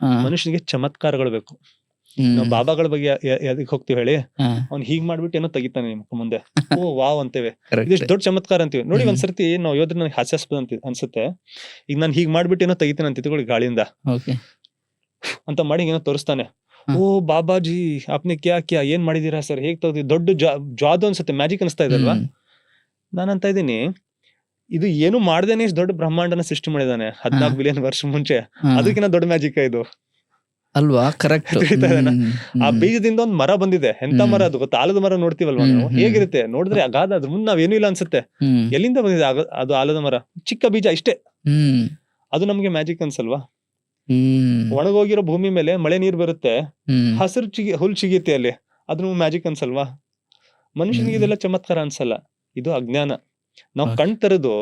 ಹಾ. ಮನುಷ್ಯನಿಗೆ ಚಮತ್ಕಾರಗಳು ಬೇಕು. ಹ್ಮ್. ನಾವು ಬಾಬಾಗಳ ಬಗ್ಗೆ ಎದಕ್ ಹೋಗ್ತೀವಿ ಹೇಳಿ? ಹಾ. ಅವ್ನು ಹೀಗ್ ಮಾಡ್ಬಿಟ್ಟು ಏನೋ ತೆಗಿತಾನೆ ನಿಮ್ ಮುಂದೆ, ಓ ವಾವ್ ಅಂತೇವೆ, Correct. ಇದೆಷ್ಟು ದೊಡ್ಡ ಚಮತ್ಕಾರ ಅಂತೀವಿ ನೋಡಿ. ಹ್ಮ್. ಒಂದ್ಸರ್ತಿ ನಾವು ಯೋದ್ರ ನನಗೆ ಹಾಸ್ಯಾಸ್ಪದ ಅಂತ ಅನ್ಸುತ್ತೆ. ಈಗ ನಾನು ಹೀಗ್ ಮಾಡ್ಬಿಟ್ಟು ಏನೋ ತೆಗಿತಾನೆ ಅಂತ ಇಟ್ಕೊಳ್ಳಿ ಗಾಳಿಯಿಂದ Okay. ಅಂತ ಮಾಡಿ ಏನೋ ತೋರಿಸ್ತಾನೆ. ಹಾ. ಓ ಬಾಬಾಜಿ ಆಪ್ನೆ ಕ್ಯಾ ಏನ್ ಮಾಡಿದೀರಾ ಸರ್, ಹೇಗ್ ತೆಗ್ದಿ, ದೊಡ್ಡ ಜಾದು ಅನ್ಸುತ್ತೆ, ಮ್ಯಾಜಿಕ್ ಅನ್ಸ್ತಾ ಇದೆ ಅಲ್ವಾ? ಹ್ಮ್. ನಾನಂತ ಇದೀನಿ, ಇದು ಏನು ಮಾಡ್ದೇನೆ ಇಷ್ಟು ದೊಡ್ಡ ಬ್ರಹ್ಮಾಂಡನ ಸೃಷ್ಟಿ ಮಾಡಿದಾನೆ 14 ಬಿಲಿಯನ್ ವರ್ಷ ಮುಂಚೆ. ಹಾ. ಅದಕ್ಕಿಂತ ದೊಡ್ಡ ಮ್ಯಾಜಿಕ್ ಇದು ಅಲ್ವಾ? ಕರೆಕ್ಟ್. ತಿಳಿತಾ ಇದೆನಾ? ಆ ಬೀಜದಿಂದ ಒಂದ್ ಮರ ಬಂದಿದೆ. ಎಂತ ಮರ ಅದು ಗೊತ್ತಾ? ಆಲದ ಮರ ನೋಡ್ತೀವಲ್ವಾ ನಾವು, ಹೇಗಿರುತ್ತೆ ನೋಡಿದ್ರೆ ಅಗಾಧ, ಅದ್ರ ಮುಂದೆ ನಾವೇನು ಇಲ್ಲ ಅನ್ಸುತ್ತೆ. ಎಲ್ಲಿಂದ ಬಂದಿದೆ ಅದು ಆಲದ ಮರ? ಚಿಕ್ಕ ಬೀಜ ಇಷ್ಟೇ. ಅದು ನಮ್ಗೆ ಮ್ಯಾಜಿಕ್ ಅನ್ಸಲ್ವಾ? ಒಣಗೋಗಿರೋ ಭೂಮಿ ಮೇಲೆ ಮಳೆ ನೀರ್ ಬರುತ್ತೆ, ಹಸಿರು ಹುಲ್ ಚಿಗಿಯುತ್ತೆ ಅಲ್ಲಿ, ಅದು ಮ್ಯಾಜಿಕ್ ಅನ್ಸಲ್ವಾ? ಮನುಷ್ಯನಿಗೆ ಇದೆಲ್ಲ ಚಮತ್ಕಾರ ಅನ್ಸಲ್ಲ, ಇದು ಅಜ್ಞಾನ. ನಾವು ಕಣ್ ತೆರೆದು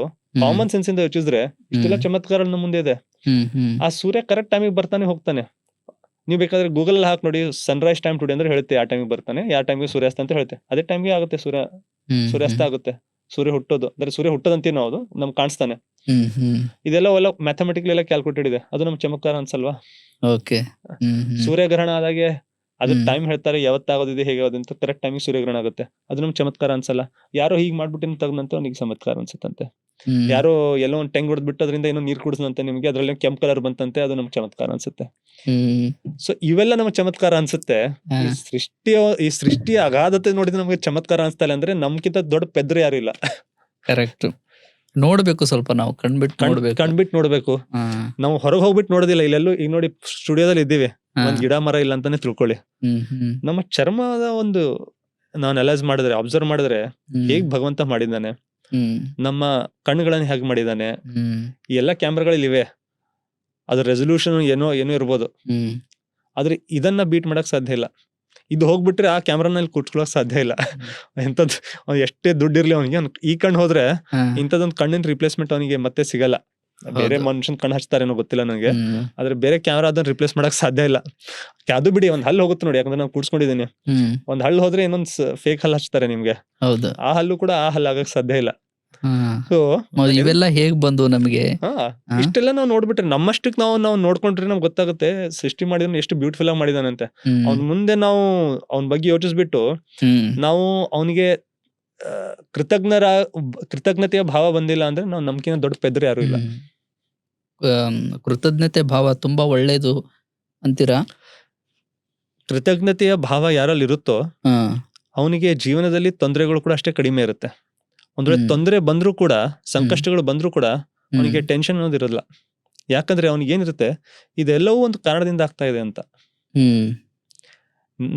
ಕಾಮನ್ ಸೆನ್ಸ್ ಇಂದ ಯೋಚಿಸಿದ್ರೆ ಇಷ್ಟೆಲ್ಲ ಚಮತ್ಕಾರ ನಮ್ಮ ಮುಂದೆ ಇದೆ. ಆ ಸೂರ್ಯ ಕರೆಕ್ಟ್ ಟೈಮಿಗೆ ಬರ್ತಾನೆ ಹೋಗ್ತಾನೆ. ನೀವು ಬೇಕಾದ್ರೆ ಗೂಗಲ್ ಅಲ್ಲಿ ಹಾಕಿ ನೋಡಿ, ಸನ್ರೈಸ್ ಟೈಮ್ ಟುಡೇ ಅಂದ್ರೆ ಹೇಳುತ್ತೆ ಯಾವ ಟೈಮಿಗೆ ಬರ್ತಾನೆ, ಯಾವ ಟೈಮಿಗೆ ಸೂರ್ಯಾಸ್ತ ಅಂತ ಹೇಳುತ್ತೆ. ಅದೇ ಟೈಮ್ಗೆ ಆಗುತ್ತೆ ಸೂರ್ಯಾಸ್ತ ಆಗುತ್ತೆ. ಸೂರ್ಯ ಹುಟ್ಟೋದು ಅಂದ್ರೆ ಸೂರ್ಯ ಹುಟ್ಟೋದಂತೀವಿ ನಾವು, ಅದು ನಮ್ಗೆ ಕಾಣಿಸ್ತಾನೆ. ಇದೆಲ್ಲ ಮ್ಯಾಥಮೆಟಿಕಲ್ ಎಲ್ಲ ಕ್ಯಾಲ್ಕುಲೇಟೆಡ್ ಇದೆ. ಅದು ನಮ್ ಚಮತ್ಕಾರ ಅನ್ಸಲ್ವಾ? ಸೂರ್ಯಗ್ರಹಣ ಆದಾಗೆ ಅದ್ರ ಟೈಮ್ ಹೇಳ್ತಾರೆ, ಯಾವತ್ತಾಗೋದಿದೆ ಹೇಗೆ ಅಂತ. ಕರೆಕ್ಟ್ ಟೈಮಿಗೆ ಸೂರ್ಯಗ್ರಹಣ ಆಗುತ್ತೆ, ಅದು ನಮ್ ಚಮತ್ಕಾರ ಅನ್ಸಲ್ಲ. ಯಾರೋ ಹೀಗ್ ಮಾಡ್ಬಿಟ್ಟು ತಗೊಂಡಂತ ಅವ್ನಿಗೆ ಚಮತ್ಕಾರ ಅನ್ಸುತ್ತಂತೆ. ಯಾರೋ ಎಲ್ಲೋ ಒಂದು ಟೆಂಗ್ ಹೊಡೆದ್ಬಿಟ್ಟು ಅದರಿಂದ ಏನೋ ನೀರ್ ಕುಡಿಸಂತೆ ನಿಮ್ಗೆ, ಅದ್ರಲ್ಲಿ ಕೆಂಪ್ ಕಲರ್ ಬಂತಂತೆ, ಅದು ನಮ್ ಚಮತ್ಕಾರ ಅನ್ಸುತ್ತೆ. ಸೊ ಇವೆಲ್ಲ ನಮ್ಗೆ ಚಮತ್ಕಾರ ಅನ್ಸುತ್ತೆ. ಈ ಸೃಷ್ಟಿಯ ಅಗಾಧತೆ ನೋಡಿದ್ರೆ ನಮ್ಗೆ ಚಮತ್ಕಾರ ಅನ್ಸ್ತಾ ಇಲ್ಲ ಅಂದ್ರೆ ನಮ್ಗಿಂತ ದೊಡ್ಡ ಪೆದ್ರು ಯಾರು ಇಲ್ಲ. ಕರೆಕ್ಟ್. ನೋಡ್ಬೇಕು, ಸ್ವಲ್ಪ ನಾವು ಕಣ್ಬಿಟ್ಟು ನೋಡ್ಬೇಕು. ನಾವು ಹೊರಗೆ ಹೋಗ್ಬಿಟ್ಟು ನೋಡೋದಿಲ್ಲ. ಇಲ್ಲೆಲ್ಲೂ ಈಗ ನೋಡಿ ಸ್ಟುಡಿಯೋದಲ್ಲಿ ಇದ್ದೀವಿ, ಒಂದ್ ಗಿಡ ಮರ ಇಲ್ಲ ಅಂತಾನೆ ತಿಳ್ಕೊಳ್ಳಿ. ನಮ್ಮ ಚರ್ಮದ ಒಂದು ನಾವು ಅನಲೈಸ್ ಮಾಡಿದ್ರೆ, ಅಬ್ಸರ್ವ್ ಮಾಡಿದ್ರೆ ಹೇಗ್ ಭಗವಂತ ಮಾಡಿದ್ದಾನೆ, ನಮ್ಮ ಕಣ್ಣುಗಳನ್ನ ಹೇಗ್ ಮಾಡಿದ್ದಾನೆ. ಈ ಎಲ್ಲಾ ಕ್ಯಾಮ್ರಾಗಳಿವೆ, ಅದ್ರ ರೆಸೊಲ್ಯೂಷನ್ ಏನೋ ಇರ್ಬೋದು, ಆದ್ರೆ ಇದನ್ನ ಬೀಟ್ ಮಾಡಕ್ ಸಾಧ್ಯ ಇಲ್ಲ. ಇದು ಹೋಗ್ಬಿಟ್ರೆ ಆ ಕ್ಯಾಮ್ರಾನಲ್ಲಿ ಕೂತ್ಕೊಳ್ಳೋಕ್ ಸಾಧ್ಯ ಇಲ್ಲ. ಎಂತದ್ ಎಷ್ಟೇ ದುಡ್ಡಿರ್ಲಿ ಅವನಿಗೆ, ಈ ಕಣ್ಣು ಹೋದ್ರೆ ಇಂಥದೊಂದು ಕಣ್ಣಿನ ರಿಪ್ಲೇಸ್ಮೆಂಟ್ ಅವನಿಗೆ ಮತ್ತೆ ಸಿಗಲ್ಲ. ಬೇರೆ ಮನುಷ್ಯನ್ ಕಣ್ಣು ಹಚ್ತಾರೇನೋ ಗೊತ್ತಿಲ್ಲ ನನಗೆ, ಆದ್ರೆ ಬೇರೆ ಕ್ಯಾಮ್ರಾ ಅದನ್ನ ರಿಪ್ಲೇಸ್ ಮಾಡಕ್ ಸಾಧ್ಯ ಇಲ್ಲ. ಅದು ಬಿಡಿ, ಒಂದ್ ಹಲ್ಲು ಹೋಗುತ್ತೆ ನೋಡಿ, ಯಾಕಂದ್ರೆ ನಾನು ಕೂಡ್ಸ್ಕೊಂಡಿದ್ದೀನಿ. ಒಂದ್ ಹಲ್ಲು ಹೋದ್ರೆ ಇನ್ನೊಂದ್ ಫೇಕ್ ಹಲ್ಲು ಹಚ್ತಾರೆ ನಿಮ್ಗೆ, ಆ ಹಲ್ಲು ಕೂಡ ಆ ಹಲ್ಲು ಆಗಕ್ ಸಾಧ್ಯ ಇಲ್ಲ. ಸೊ ಇವೆಲ್ಲ ಹೇಗ್ ಬಂದು ನಮಗೆ? ಇಷ್ಟೆಲ್ಲ ನಾವು ನೋಡ್ಬಿಟ್ರೆ ನಮ್ಮಷ್ಟಕ್ಕೆ ನಾವು ನೋಡ್ಕೊಂಡ್ರೆ ನಮ್ಗೆ ಗೊತ್ತಾಗುತ್ತೆ ಸೃಷ್ಟಿ ಮಾಡಿದ್ರೆ ಎಷ್ಟು ಬ್ಯೂಟಿಫುಲ್ ಆಗಿ ಮಾಡಿದಾನಂತೆ. ಅವ್ನ ಮುಂದೆ ನಾವು ಅವನ ಬಗ್ಗೆ ಯೋಚಿಸ್ಬಿಟ್ಟು ನಾವು ಅವನಿಗೆ ಕೃತಜ್ಞತೆಯ ಭಾವ ಬಂದಿಲ್ಲ ಅಂದ್ರೆ ನಾವು ನಮ್ಗಿಂತ ದೊಡ್ಡ ಪೆದ್ರು ಯಾರು ಇಲ್ಲ. ಕೃತಜ್ಞತೆ ಭಾವ ತುಂಬಾ ಒಳ್ಳೇದು ಅಂತೀರಾ? ಕೃತಜ್ಞತೆಯ ಭಾವ ಯಾರಲ್ಲಿ ಇರುತ್ತೋ ಅವನಿಗೆ ಜೀವನದಲ್ಲಿ ತೊಂದರೆಗಳು ಕೂಡ ಅಷ್ಟೇ ಕಡಿಮೆ ಇರುತ್ತೆ. ಒಂದ್ ವೇಳೆ ತೊಂದರೆ ಬಂದ್ರು ಕೂಡ, ಸಂಕಷ್ಟಗಳು ಬಂದ್ರು ಕೂಡ ಅವನಿಗೆ ಟೆನ್ಷನ್ ಅನ್ನೋದು ಇರೋದಿಲ್ಲ. ಯಾಕಂದ್ರೆ ಅವನಿಗೆ ಏನಿರುತ್ತೆ, ಇದೆಲ್ಲವೂ ಒಂದು ಕಾರಣದಿಂದ ಆಗ್ತಾ ಇದೆ ಅಂತ.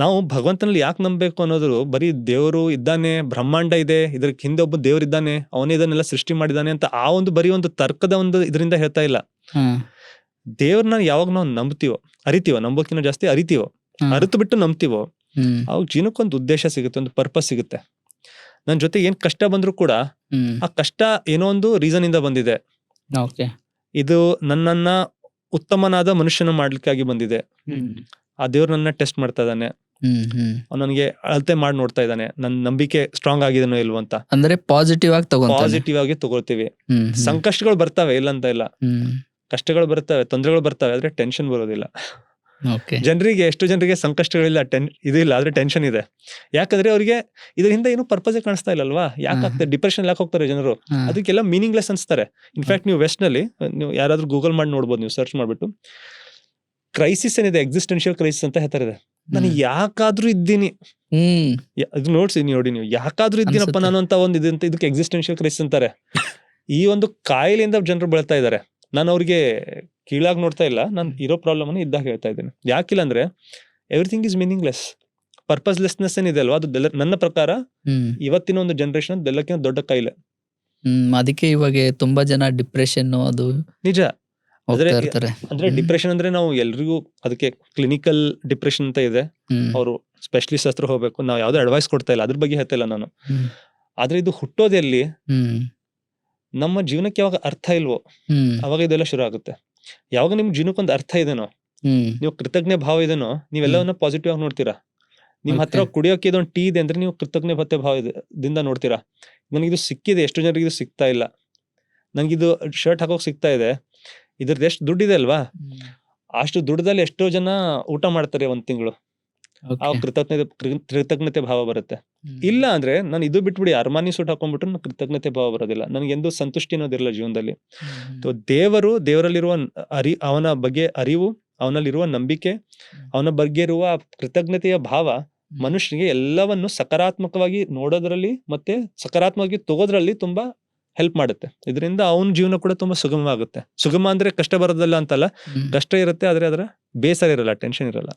ನಾವು ಭಗವಂತನಲ್ಲಿ ಯಾಕೆ ನಂಬಬೇಕು ಅನ್ನೋದು, ಬರೀ ದೇವರು ಇದ್ದಾನೆ, ಬ್ರಹ್ಮಾಂಡ ಇದೆ, ಇದ್ರ ಹಿಂದೆ ಒಬ್ಬ ದೇವ್ರು ಇದ್ದಾನೆ, ಅವನೇ ಇದನ್ನೆಲ್ಲ ಸೃಷ್ಟಿ ಮಾಡಿದಾನೆ ಅಂತ ಆ ಒಂದು ಬರೀ ಒಂದು ತರ್ಕದ ಒಂದು ಇದರಿಂದ ಹೇಳ್ತಾ ಇಲ್ಲ. ದೇವ್ರನ್ನ ಯಾವಾಗ ನಾವು ಅರಿತೀವೋ, ನಂಬೋಕಿನ ಜಾಸ್ತಿ ಅರಿತೀವೋ, ಅರಿತು ಬಿಟ್ಟು ನಂಬ್ತೀವೋ, ಅವಾಗ ಜೀವನಕ್ಕೊಂದು ಉದ್ದೇಶ ಸಿಗುತ್ತೆ, ಒಂದು ಪರ್ಪಸ್ ಸಿಗುತ್ತೆ. ನನ್ ಜೊತೆ ಏನ್ ಕಷ್ಟ ಬಂದ್ರು ಕೂಡ ಆ ಕಷ್ಟ ಏನೋ ಒಂದು ರೀಸನ್ ಇಂದ ಬಂದಿದೆ. ಇದು ನನ್ನನ್ನ ಉತ್ತಮನಾದ ಮನುಷ್ಯನ ಮಾಡ್ಲಿಕ್ಕಾಗಿ ಬಂದಿದೆ. ಆ ದೇವ್ರು ನನ್ನ ಟೆಸ್ಟ್ ಮಾಡ್ತಾ ಇದ್ದಾನೆ, ನನಗೆ ಅಳತೆ ಮಾಡಿ ನೋಡ್ತಾ ಇದ್ದಾನೆ, ನನ್ನ ನಂಬಿಕೆ ಸ್ಟ್ರಾಂಗ್ ಆಗಿದೆನೋ ಇಲ್ವೋ ಅಂತ. ಅಂದ್ರೆ ಪಾಸಿಟಿವ್ ಆಗಿ ತಗೊಳ್ತೀವಿ. ಸಂಕಷ್ಟಗಳು ಬರ್ತವೆ, ಇಲ್ಲ ಅಂತ ಇಲ್ಲ, ಕಷ್ಟಗಳು ಬರ್ತವೆ, ತೊಂದರೆಗಳು ಬರ್ತವೆ, ಆದ್ರೆ ಟೆನ್ಷನ್ ಬರೋದಿಲ್ಲ. ಜನರಿಗೆ, ಎಷ್ಟು ಜನರಿಗೆ ಸಂಕಷ್ಟಗಳಿಲ್ಲ, ಇದಿಲ್ಲ, ಆದ್ರೆ ಟೆನ್ಷನ್ ಇದೆ. ಯಾಕಂದ್ರೆ ಅವ್ರಿಗೆ ಇದ್ರ ಹಿಂದೆ ಏನು ಪರ್ಪಸ್ ಕಾಣಿಸ್ತಾ ಇಲ್ಲ ಅಲ್ವಾ? ಯಾಕಾಗ್ತದೆ ಡಿಪ್ರೆಷನ್ ಯಾಕೆ ಹೋಗ್ತಾರೆ ಜನರು? ಅದಕ್ಕೆಲ್ಲ ಮೀನಿಂಗ್ಲೆಸ್ ಅನ್ಸ್ತಾರೆ. ಇನ್ಫ್ಯಾಕ್ಟ್ ನೀವು ವೆಸ್ಟ್ ನಲ್ಲಿ ನೀವು ಯಾರಾದ್ರೂ ಗೂಗಲ್ ಮಾಡಿ ನೋಡ್ಬೋದು, ನೀವು ಸರ್ಚ್ ಮಾಡ್ಬಿಟ್ಟು ಕ್ರೈಸಿಸ್ ಏನಿದೆ, ಎಕ್ಸಿಸ್ಟೆನ್ಷಿಯಲ್ ಕ್ರೈಸಿಸ್ ಅಂತ ಹೇಳ್ತಾರೆ. ನಾನು ಯಾಕಾದ್ರೂ ಇದ್ದೀನಿ, ಇದು ನೋಡಿ ನೀವು, ಯಾಕಾದ್ರೂ ಇದ್ದೀನಪ್ಪ ನಾನು ಅಂತ ಒಂದು ಇದಂತ, ಇದಕ್ಕೆ ಎಕ್ಸಿಸ್ಟೆನ್ಷಿಯಲ್ ಕ್ರೈಸಿಸ್ ಅಂತಾರೆ. ಈ ಒಂದು ಕಾಯಿಲೆಯಿಂದ ಜನರು ಬೆಳ್ತಾ ಇದ್ದಾರೆ. ನಾನು ಅವ್ರಿಗೆ ಕೀಳಾಗಿ ನೋಡ್ತಾ ಇಲ್ಲ, ನಾನು ಇರೋ ಪ್ರಾಬ್ಲಮ್ ಅನ್ನು ಇದ್ದಾಗ ಹೇಳ್ತಾ ಇದ್ದೀನಿ. ಯಾಕಿಲ್ಲ ಅಂದ್ರೆ ಎವ್ರಿಥಿಂಗ್ ಇಸ್ ಮೀನಿಂಗ್ಲೆಸ್, ಪರ್ಪಸ್ಲೆಸ್ನೆಸ್ ಏನಿದೆ ಅಲ್ವಾ, ಅದು ನನ್ನ ಪ್ರಕಾರ ಇವತ್ತಿನ ಒಂದು ಜನರೇಷನ್ ಎಲ್ಲಕ್ಕಿಂತ ದೊಡ್ಡ ಕಾಯಿಲೆ. ಅದಕ್ಕೆ ಇವಾಗ ತುಂಬಾ ಜನ ಡಿಪ್ರೆಷನ್, ಅದು ನಿಜ. ಅಂದ್ರೆ ಡಿಪ್ರೆಷನ್ ಅಂದ್ರೆ ನಾವು ಎಲ್ರಿಗೂ ಅದಕ್ಕೆ ಕ್ಲಿನಿಕಲ್ ಡಿಪ್ರೆಷನ್ ಅಂತ ಇದೆ, ಅವರು ಸ್ಪೆಷಲಿಸ್ಟ್ ಹತ್ರ ಹೋಗ್ಬೇಕು. ನಾವು ಯಾವ್ದೋ ಅಡ್ವೈಸ್ ಕೊಡ್ತಾ ಇಲ್ಲ, ಅದ್ರ ಬಗ್ಗೆ ಹೇಳ್ತಾ ಇಲ್ಲ ನಾನು. ಆದ್ರೆ ಇದು ಹುಟ್ಟೋದೆಲ್ಲಿ, ನಮ್ಮ ಜೀವನಕ್ಕೆ ಯಾವಾಗ ಅರ್ಥ ಇಲ್ವೋ ಅವಾಗ ಇದೆಲ್ಲ ಶುರು ಆಗುತ್ತೆ. ಯಾವಾಗ ನಿಮ್ ಜೀವನಕ್ಕೊಂದು ಅರ್ಥ ಇದೆನೋ, ನೀವು ಕೃತಜ್ಞ ಭಾವ ಇದೆನೋ, ನೀವೆಲ್ಲವನ್ನ ಪಾಸಿಟಿವ್ ಆಗಿ ನೋಡ್ತೀರಾ. ನಿಮ್ ಹತ್ರ ಕುಡಿಯೋಕೆ ಇದೊಂದು ಟೀ ಇದೆ ಅಂದ್ರೆ ನೀವು ಕೃತಜ್ಞತೆ ಭಾವದಿಂದ ನೋಡ್ತೀರಾ. ನನಗಿದು ಸಿಕ್ಕಿದೆ, ಎಷ್ಟು ಜನರಿಗೆ ಇದು ಸಿಗ್ತಾ ಇಲ್ಲ, ನನಗಿದು ಶರ್ಟ್ ಹಾಕೋಕ್ ಸಿಗ್ತಾ ಇದೆ, ಇದ್ರದ್ದು ಎಷ್ಟು ದುಡ್ಡಿದೆ ಅಲ್ವಾ, ಅಷ್ಟು ದುಡ್ಡದಲ್ಲಿ ಎಷ್ಟೋ ಜನ ಊಟ ಮಾಡ್ತಾರೆ ಒಂದ್ ತಿಂಗಳು. ಆ ಕೃತಜ್ಞತೆ ಭಾವ ಬರುತ್ತೆ. ಇಲ್ಲ ಅಂದ್ರೆ ನಾನು ಇದು ಬಿಟ್ಬಿಡಿ, ಅರ್ಮಾನಿ ಸೂಟ್ ಹಾಕೊಂಡ್ಬಿಟ್ರು ಕೃತಜ್ಞತೆ ಭಾವ ಬರೋದಿಲ್ಲ, ನನಗೆ ಎಂದು ಸಂತುಷ್ಟಿ ಅನ್ನೋದಿರಲ್ಲ ಜೀವನದಲ್ಲಿ. ದೇವರಲ್ಲಿರುವ ಅವನ ಬಗ್ಗೆ ಅರಿವು, ಅವನಲ್ಲಿರುವ ನಂಬಿಕೆ, ಅವನ ಬಗ್ಗೆ ಇರುವ ಕೃತಜ್ಞತೆಯ ಭಾವ ಮನುಷ್ಯನಿಗೆ ಎಲ್ಲವನ್ನು ಸಕಾರಾತ್ಮಕವಾಗಿ ನೋಡೋದ್ರಲ್ಲಿ ಮತ್ತೆ ಸಕಾರಾತ್ಮಕವಾಗಿ ತಗೋದ್ರಲ್ಲಿ ತುಂಬಾ ಹೆಲ್ಪ್ ಮಾಡುತ್ತೆ. ಇದರಿಂದ ಅವನ ಜೀವನ ಕೂಡ ತುಂಬಾ ಸುಗಮವಾಗುತ್ತೆ. ಸುಗಮ ಅಂದ್ರೆ ಕಷ್ಟ ಬರೋದಿಲ್ಲ ಅಂತಲ್ಲ, ಕಷ್ಟ ಇರುತ್ತೆ, ಆದ್ರೆ ಅದರ ಬೇಸರ ಇರಲ್ಲ, ಟೆನ್ಷನ್ ಇರಲ್ಲ.